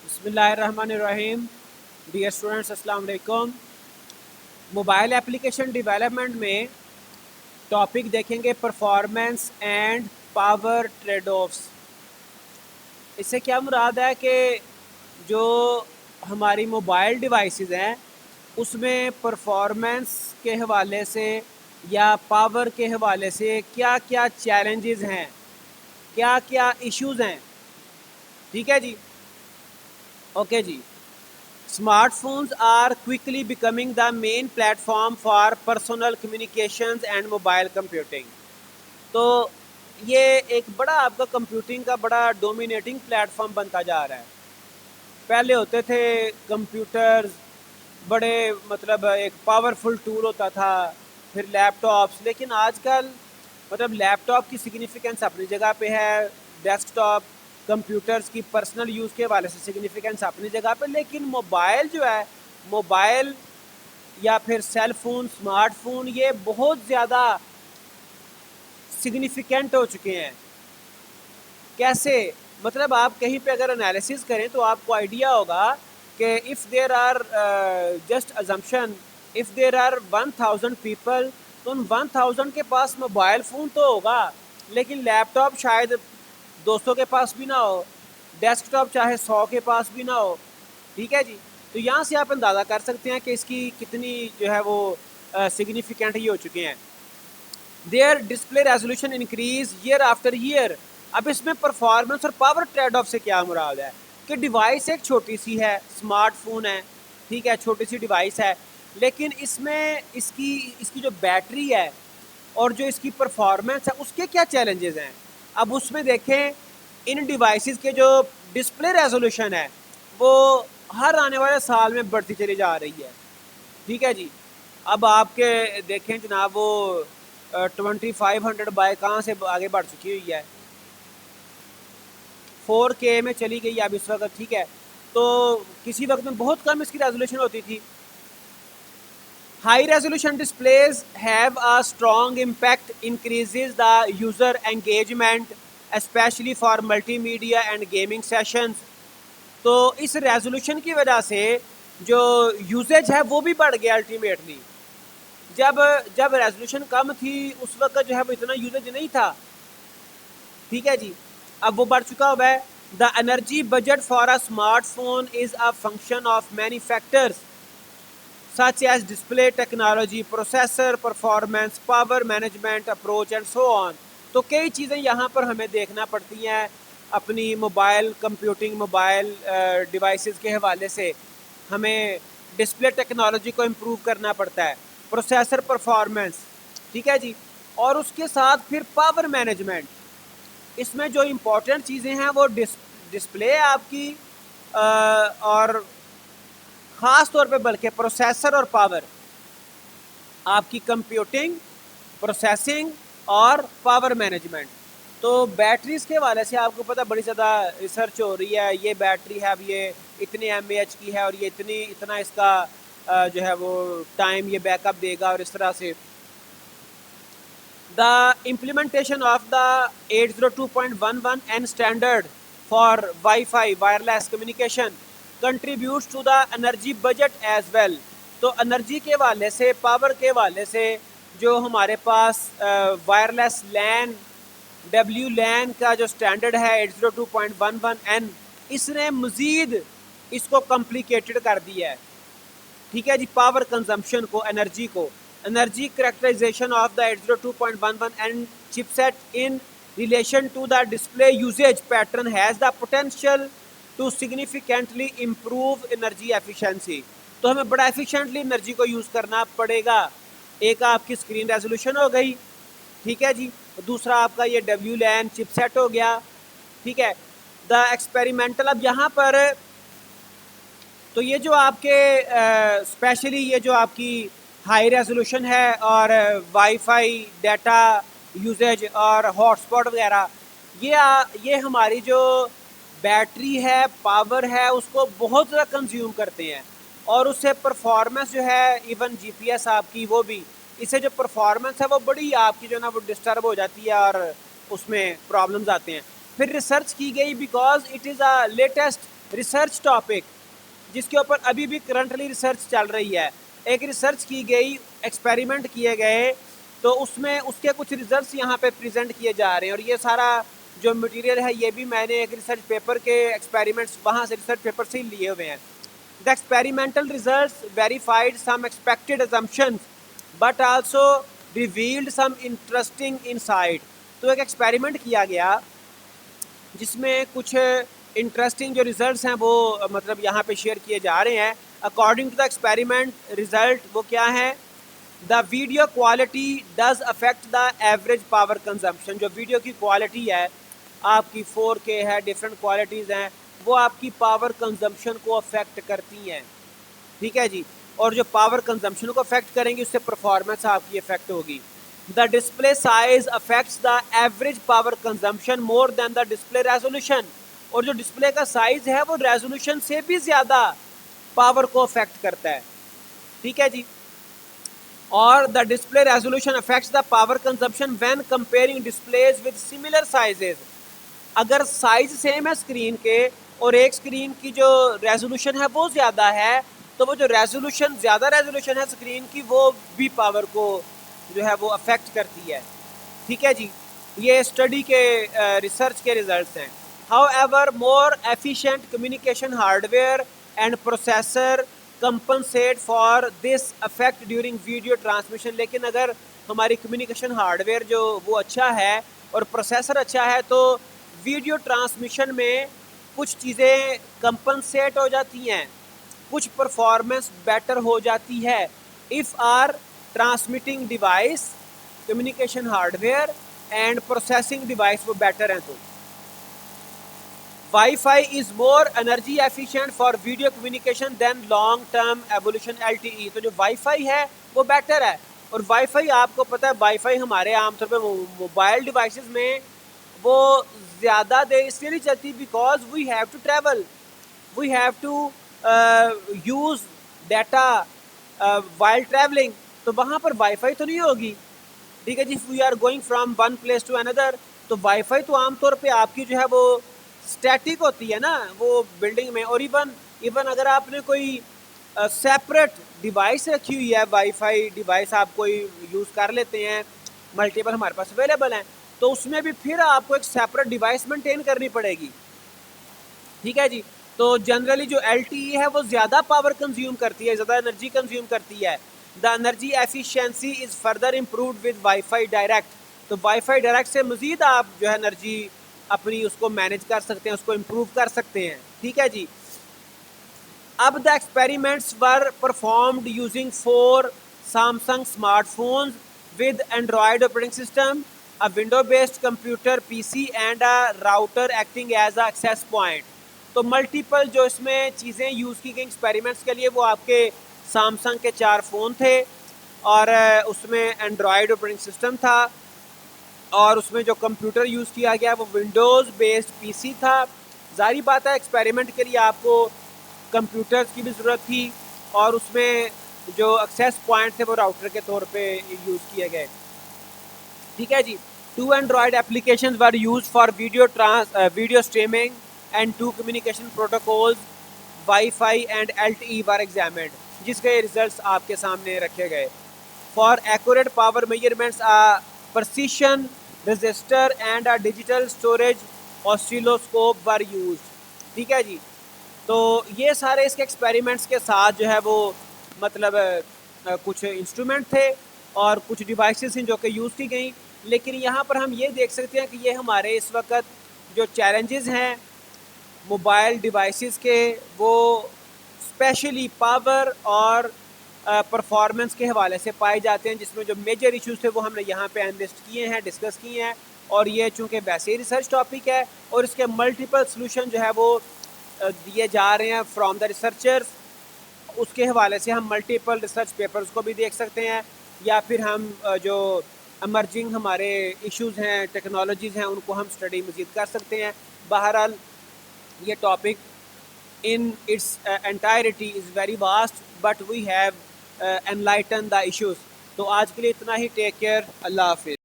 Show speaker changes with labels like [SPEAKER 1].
[SPEAKER 1] बिस्मिल्लाहिर्रहमानिर्रहीम। Dear students, अस्सलाम वालेकुम। मोबाइल एप्लीकेशन डेवलपमेंट में टॉपिक देखेंगे performance and power trade offs. इससे क्या मुराद है कि जो हमारी मोबाइल डिवाइसेस हैं उसमें परफॉर्मेंस के हवाले से या पावर के हवाले से क्या क्या चैलेंजेस हैं, क्या क्या इश्यूज़ हैं। ठीक है जी, ओके जी। Smartphones are quickly becoming the main platform for personal communications and mobile computing. तो ये एक बड़ा आपका कंप्यूटिंग का बड़ा डोमिनेटिंग प्लेटफॉर्म बनता जा रहा है। पहले होते थे कंप्यूटर्स, बड़े मतलब एक पावरफुल टूल होता था, फिर लैपटॉप्स, लेकिन आजकल मतलब लैपटॉप की सिग्निफिकेंस अपनी जगह पे है, डेस्कटॉप कंप्यूटर्स की पर्सनल यूज़ के हवाले से सिग्निफिकेंस अपनी जगह पे, लेकिन मोबाइल जो है, मोबाइल या फिर सेल फोन, स्मार्टफोन, ये बहुत ज़्यादा सिग्निफिकेंट हो चुके हैं। कैसे? मतलब आप कहीं पे अगर एनालिसिस करें तो आपको आइडिया होगा कि if there are just assumption, if there are 1000 people, तो उन 1000 के पास मोबाइल फ़ोन तो होगा, लेकिन लैपटॉप शायद 200 के पास भी ना हो, डेस्कटॉप चाहे 100 के पास भी ना हो। ठीक है जी। तो यहाँ से आप अंदाज़ा कर सकते हैं कि इसकी कितनी जो है वो सिग्निफिकेंट ही हो चुके हैं। Their display resolution increase year after year. अब इसमें परफॉर्मेंस और पावर ट्रेड ऑफ से क्या मुराद है कि डिवाइस एक छोटी सी है, स्मार्टफोन है, ठीक है, छोटी सी डिवाइस है, लेकिन इसमें इसकी इसकी जो बैटरी है और जो इसकी परफॉर्मेंस है उसके क्या चैलेंजेस हैं। अब उसमें देखें, इन डिवाइसेस के जो डिस्प्ले रेजोल्यूशन है वो हर आने वाले साल में बढ़ती चली जा रही है। ठीक है जी। अब आपके देखें जनाब, वो 2500 बाय कहाँ से आगे बढ़ चुकी हुई है, 4K में चली गई अब इस वक्त। ठीक है, तो किसी वक्त में बहुत कम इसकी रेजोल्यूशन होती थी। High resolution displays have a strong impact, increases the user engagement specially for multimedia and gaming sessions. तो इस रेजोल्यूशन की वजह से जो यूजेज है वो भी बढ़ गया अल्टीमेटली। जब जब रेजोल्यूशन कम थी उस वक्त जो है वो इतना यूजेज नहीं था। ठीक है जी, अब वो बढ़ चुका हुआ है। The energy budget for a smartphone is a function of many factors such as display technology, processor performance, power management approach and so on. तो कई चीज़ें यहाँ पर हमें देखना पड़ती हैं अपनी मोबाइल कंप्यूटिंग, मोबाइल डिवाइसेस के हवाले से। हमें डिस्प्ले टेक्नोलॉजी को इम्प्रूव करना पड़ता है, प्रोसेसर परफॉर्मेंस, ठीक है जी, और उसके साथ फिर पावर मैनेजमेंट। इसमें जो इम्पोर्टेंट चीज़ें हैं वो डिस्प्ले आपकी और ख़ास तौर पे बल्कि प्रोसेसर और पावर, आपकी कंप्यूटिंग, प्रोसेसिंग और पावर मैनेजमेंट। तो बैटरीज़ के हवाले से आपको पता बड़ी ज़्यादा रिसर्च हो रही है। ये बैटरी है, अब ये इतने mAh की है और ये इतना इसका जो है वो टाइम ये बैकअप देगा, और इस तरह से the implementation of the 802.11n standard for Wi-Fi wireless communication contributes to the energy budget as well। तो एनर्जी के हवाले से, पावर के हवाले से जो हमारे पास वायरलेस लैन, डब्ल्यू लैन का जो स्टैंडर्ड है 802.11n, इसने मज़ीद इसको कॉम्प्लिकेटेड कर दिया है। ठीक है जी, पावर कंजम्पशन को, एनर्जी को। Energy characterization of the 802.11n chipset in relation to the display usage pattern has the potential to significantly improve energy efficiency. तो हमें बड़ा एफिशिएंटली एनर्जी को यूज़ करना पड़ेगा। एक आपकी स्क्रीन रेजोल्यूशन हो गई, ठीक है जी, दूसरा आपका ये डब्ल्यू लैन चिपसेट हो गया। ठीक है, द एक्सपेरिमेंटल, अब यहाँ पर तो ये जो आपके स्पेशली ये जो आपकी हाई रेजोल्यूशन है और वाईफाई डाटा यूजेज और हॉटस्पॉट वगैरह, ये हमारी जो बैटरी है, पावर है, उसको बहुत ज़्यादा कंज्यूम करते हैं, और उससे परफॉर्मेंस जो है, इवन जीपीएस आपकी, वो भी, इससे जो परफॉर्मेंस है वो बड़ी आपकी जो ना वो डिस्टर्ब हो जाती है और उसमें प्रॉब्लम्स आते हैं। फिर रिसर्च की गई, because it is a latest research topic जिसके ऊपर अभी भी करंटली रिसर्च चल रही है, एक रिसर्च की गई, एक्सपेरिमेंट किए गए, तो उसमें उसके कुछ रिजल्ट्स यहाँ पे प्रेजेंट किए जा रहे हैं। और ये सारा जो मटेरियल है ये भी मैंने एक रिसर्च पेपर के एक्सपेरिमेंट्स वहाँ से रिसर्च पेपर से ही लिए हुए हैं। The experimental results verified some expected assumptions but also revealed some interesting insight. तो एक एक्सपेरिमेंट किया गया जिसमें कुछ इंटरेस्टिंग जो रिजल्ट्स हैं वो मतलब यहाँ पे शेयर किए जा रहे हैं। According to the experiment result वो क्या है, the video quality does affect the average power consumption. जो वीडियो की क्वालिटी है आपकी 4K है, डिफरेंट क्वालिटीज़ हैं, वो आपकी पावर कंजम्पशन को अफेक्ट करती हैं, ठीक है जी। और जो पावर कंजम्पशन को अफेक्ट करेंगी उससे परफॉर्मेंस आपकी अफेक्ट होगी। The display size affects the average power consumption more than the display resolution. और जो डिस्प्ले का साइज है वो रेजोल्यूशन से भी ज़्यादा पावर को अफेक्ट करता है, ठीक है जी। और the display resolution affects the power consumption when comparing displays with similar sizes. अगर साइज सेम है स्क्रीन के और एक स्क्रीन की जो रेजोल्यूशन है वो ज़्यादा है, तो वो जो रेजोल्यूशन ज़्यादा रेजोल्यूशन है स्क्रीन की वो भी पावर को जो है वो अफेक्ट करती है, ठीक है जी। ये स्टडी के रिसर्च के रिजल्ट्स हैं। How ever more efficient communication hardware and processor compensate for this affect during video transmission. लेकिन अगर हमारी कम्युनिकेशन हार्डवेयर जो वो अच्छा है और प्रोसेसर अच्छा है तो वीडियो ट्रांसमिशन में कुछ चीज़ें कंपनसेट हो जाती हैं, कुछ परफॉर्मेंस बेटर हो जाती है if are transmitting device, communication hardware and processing device वो बेटर हैं। तो wifi is more energy efficient for video communication than long term evolution LTE। तो जो वाईफाई है वो बेटर है। और वाईफाई आपको पता है वाईफाई हमारे आमतौर पे मोबाइल डिवाइसेस में वो ज़्यादा देर इसलिए नहीं चलती because we have to travel, we have to use data while travelling. तो वहाँ पर वाईफाई तो नहीं होगी, ठीक है जी। We are going from one place to another, तो वाईफाई तो आमतौर पे आपकी जो है वो स्टैटिक होती है ना वो बिल्डिंग में। और इवन अगर आपने कोई सेपरेट डिवाइस रखी हुई है, वाईफाई डिवाइस आप कोई यूज़ कर लेते हैं, मल्टीपल हमारे पास अवेलेबल हैं, तो उसमें भी फिर आपको एक सेपरेट डिवाइस मेंटेन करनी पड़ेगी, ठीक है जी। तो जनरली जो LTE है वो ज़्यादा पावर कंज्यूम करती है, ज़्यादा एनर्जी कंज्यूम करती है। The energy efficiency is further improved with wifi direct. तो वाईफाई डायरेक्ट से मज़ीद आप जो है एनर्जी अपनी उसको मैनेज कर सकते हैं, उसको इम्प्रूव कर सकते हैं, ठीक है जी। अब the experiments were performed using 4 Samsung smartphones with android operating system, a window based computer PC and a router acting as a access point. तो मल्टीपल जो इसमें चीज़ें यूज़ की गई एक्सपेरिमेंट्स के लिए वो आपके सैमसंग के 4 फ़ोन थे और उसमें एंड्रॉयड ऑपरेटिंग सिस्टम था और उसमें जो कंप्यूटर यूज़ किया गया वो विंडोज़ बेस्ड PC था। ज़ाहिर बात है एक्सपेरिमेंट के लिए आपको कंप्यूटर्स की भी ज़रूरत थी और उसमें जो एक्सेस पॉइंट थे वो राउटर के तौर पे यूज़ किए गए, ठीक है जी। 2 Android applications were used for video streaming and 2 communication protocols wifi and LTE were examined, जिसके रिजल्ट्स आपके सामने रखे गए। For accurate power measurements precision resistor and a digital storage oscilloscope were used, ठीक है जी। तो ये सारे इसके एक्सपेरिमेंट्स के साथ जो है वो मतलब कुछ इंस्ट्रूमेंट थे और कुछ डिवाइसेस हैं जो कि यूज़ की गई। लेकिन यहाँ पर हम ये देख सकते हैं कि ये हमारे इस वक्त जो चैलेंजेस हैं मोबाइल डिवाइसेस के वो स्पेशली पावर और परफॉर्मेंस के हवाले से पाए जाते हैं, जिसमें जो मेजर इश्यूज थे वो हमने यहाँ पे एनालिस्ट किए हैं, डिस्कस किए हैं। और ये चूँकि वैसे ही रिसर्च टॉपिक है और इसके मल्टीपल सॉल्यूशन जो है वो दिए जा रहे हैं फ्रॉम द रिसर्चर्स, उसके हवाले से हम मल्टीपल रिसर्च पेपर्स को भी देख सकते हैं या फिर हम जो एमर्जिंग हमारे इश्यूज़ हैं, टेक्नोलॉजीज़ हैं, उनको हम स्टडी मज़ीद कर सकते हैं। बहरहाल ये topic in its entirety is very vast but we have enlightened the issues। तो आज के लिए इतना ही। टेक केयर, अल्लाह हाफिज़।